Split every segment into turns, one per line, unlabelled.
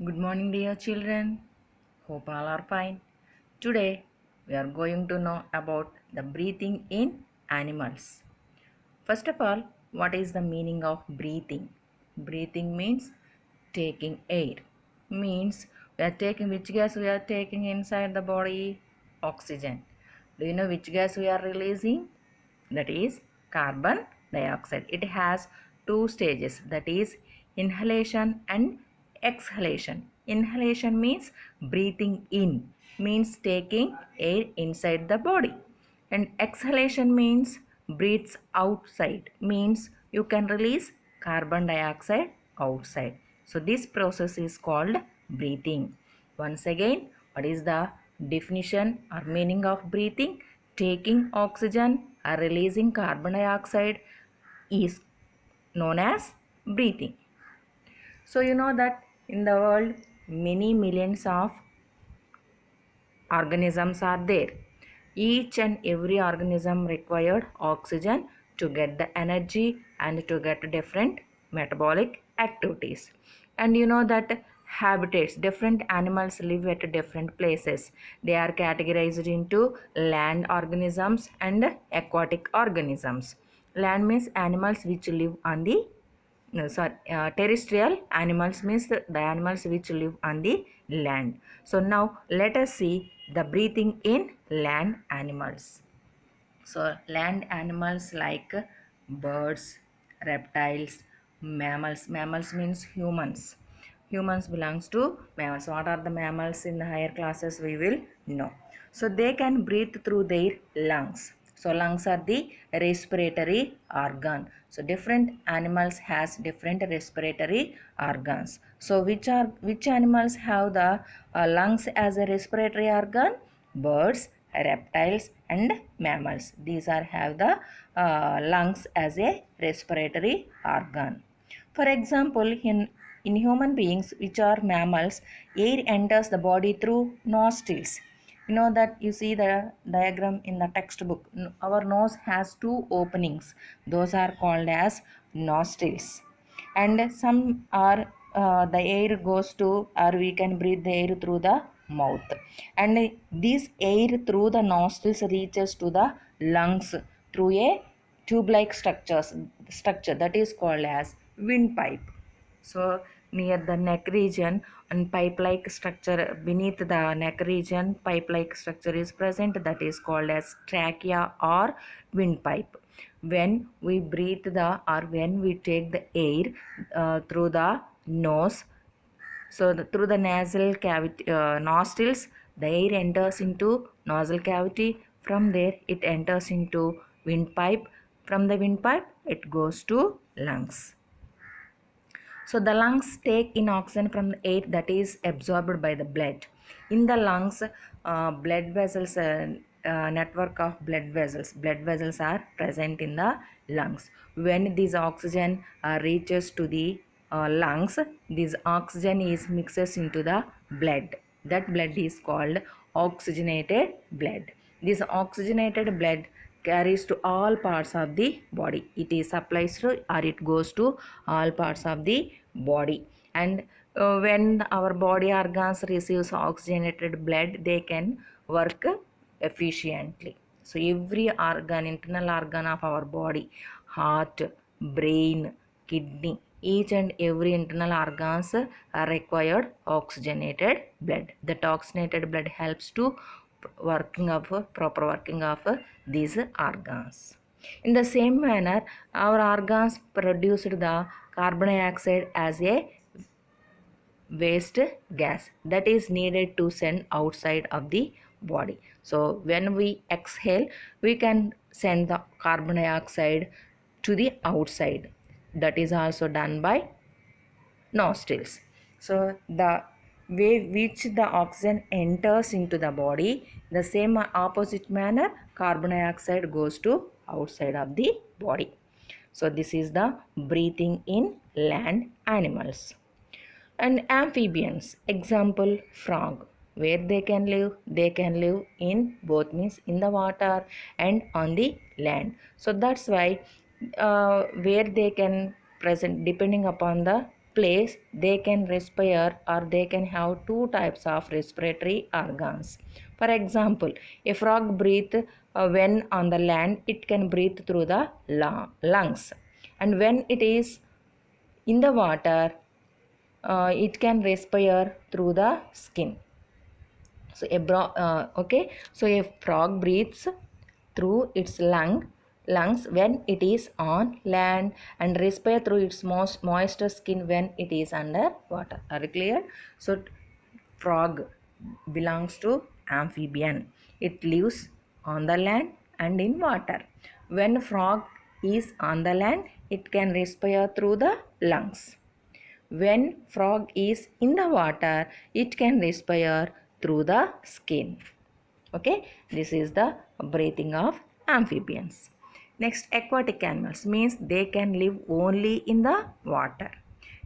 Good morning, dear children. Hope all are fine. Today, we are going to know about the breathing in animals. First of all, what is the meaning of breathing? Breathing means taking air. Means we are taking which gas we are taking inside the body? Oxygen. Do you know which gas we are releasing? That is carbon dioxide. It has two stages, that is inhalation and exhalation. Inhalation means breathing in, means taking air inside the body, and exhalation means breathes outside, means you can release carbon dioxide outside. So this process is called breathing. Once again, what is the definition or meaning of breathing? Taking oxygen or releasing carbon dioxide is known as breathing. So you know that in the world many millions of organisms are there. Each and every organism required oxygen to get the energy and to get different metabolic activities. And you know that habitats, different animals live at different places. They are categorized into land organisms and aquatic organisms. Land means animals which live on the no, sorry, terrestrial animals means the animals which live on the land. So now let us see the breathing in land animals. So land animals like birds, reptiles, mammals. Mammals means humans. Humans belongs to mammals. What are the mammals in the higher classes we will know. So they can breathe through their lungs. So lungs are the respiratory organ. So different animals has different respiratory organs. So which animals have the lungs as a respiratory organ? Birds, reptiles and mammals. These are have the lungs as a respiratory organ. For example, in human beings which are mammals, air enters the body through nostrils. You know that you see the diagram in the textbook. Our nose has two openings. Those are called as nostrils. And some are the air goes to, or we can breathe the air through the mouth, and this air through the nostrils reaches to the lungs through a tube like structure that is called as windpipe. So near the neck region and pipe like structure, beneath the neck region pipe like structure is present, that is called as trachea or windpipe. When we breathe the, or when we take the air through the nose, so through the nasal cavity, nostrils, the air enters into nostril cavity. From there, it enters into windpipe. From the windpipe, it goes to lungs. So the lungs take in oxygen from the air that is absorbed by the blood. In the lungs, blood vessels, network of blood vessels are present in the lungs. When this oxygen reaches to the lungs, this oxygen is mixes into the blood. That blood is called oxygenated blood. This oxygenated blood carries to all parts of the body. It is supplies to, or it goes to all parts of the body. And when our body organs receives oxygenated blood, they can work efficiently. So every organ, internal organ of our body, heart, brain, kidney, each and every internal organs are required oxygenated blood. That oxygenated blood helps to working of proper working of these organs. In the same manner, our organs produced the carbon dioxide as a waste gas that is needed to send outside of the body. So when we exhale, we can send the carbon dioxide to the outside. That is also done by nostrils. So the way which the oxygen enters into the body, the same opposite manner carbon dioxide goes to outside of the body. So this is the breathing in land animals. And amphibians, example frog. Where they can live in both, means in the water and on the land. So that's why where they can present depending upon the place they can respire, or they can have two types of respiratory organs. For example, a frog breathes when on the land, it can breathe through the lungs, and when it is in the water, it can respire through the skin. So so a frog breathes through its lungs when it is on land, and respire through its most moist skin when it is under water. Are you clear? So frog belongs to amphibian. It lives on the land and in water. When frog is on the land, it can respire through the lungs. When frog is in the water, it can respire through the skin. Okay, this is the breathing of amphibians. Next, aquatic animals means they can live only in the water.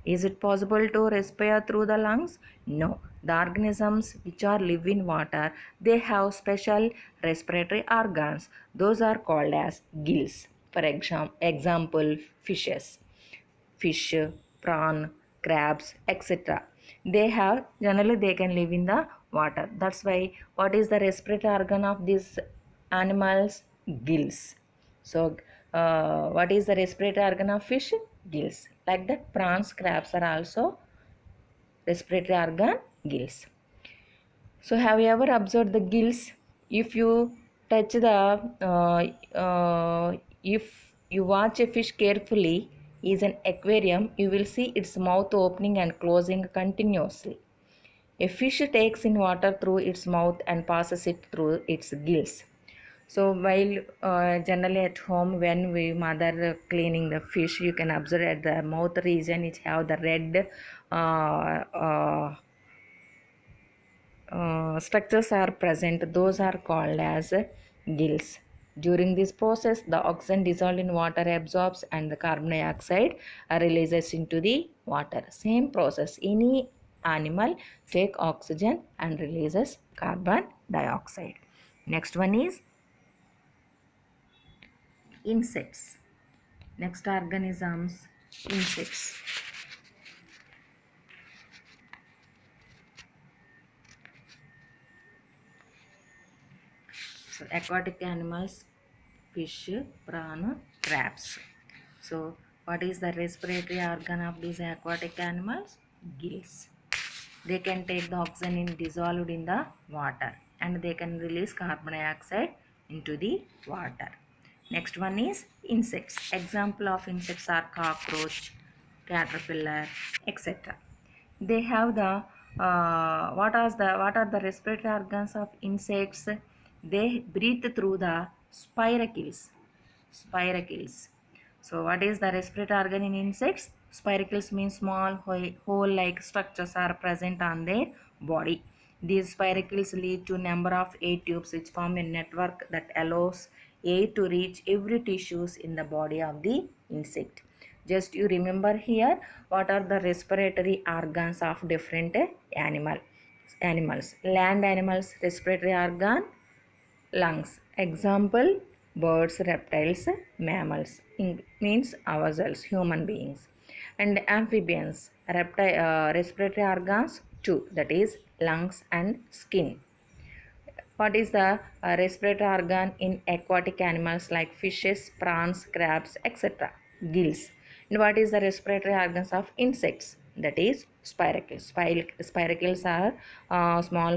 Is it possible to respire through the lungs? No. The organisms which are live in water, they have special respiratory organs. Those are called as gills. For example, fish, prawn, crabs, etc. Generally they can live in the water. That's why what is the respiratory organ of these animals? Gills. So what is the respiratory organ of fish? Gills. Like that, prawns, crabs are also respiratory organ, gills. So have you ever observed the gills? If you touch if you watch a fish carefully, is an aquarium, you will see its mouth opening and closing continuously. A fish takes in water through its mouth and passes it through its gills. So while generally at home, when we mother cleaning the fish, you can observe at the mouth region it have the red structures are present. Those are called as gills. During this process, the oxygen dissolved in water absorbs and the carbon dioxide releases into the water. Same process. Any animal take oxygen and releases carbon dioxide. Next one is insects. Next organisms, insects. So aquatic animals, fish, prawn, crabs. So what is the respiratory organ of these aquatic animals? Gills. They can take the oxygen dissolved in the water, and they can release carbon dioxide into the water. Next one is insects. Example of insects are cockroach, caterpillar, etc. They have the what are the respiratory organs of insects? They breathe through the spiracles. So what is the respiratory organ in insects? Spiracles means small hole like structures are present on their body. These spiracles lead to number of air tubes which form a network that allows air to reach every tissues in the body of the insect. Just you remember here what are the respiratory organs of different animals. Land animals respiratory organ, lungs. Example, birds, reptiles, mammals. Means ourselves, human beings. And amphibians, respiratory organs two, that is lungs and skin. What is the respiratory organ in aquatic animals like fishes, prawns, crabs, etc.? Gills. And what is the respiratory organs of insects? That is spiracles. Spiracles are small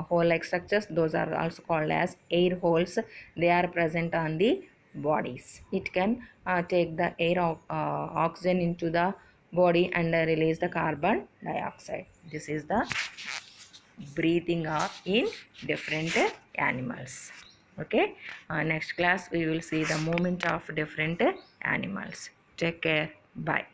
hole-like structures. Those are also called as air holes. They are present on the bodies. It can take the air of oxygen into the body and release the carbon dioxide. This is the breathing up in different animals. Okay, next class we will see the movement of different animals. Take care. Bye.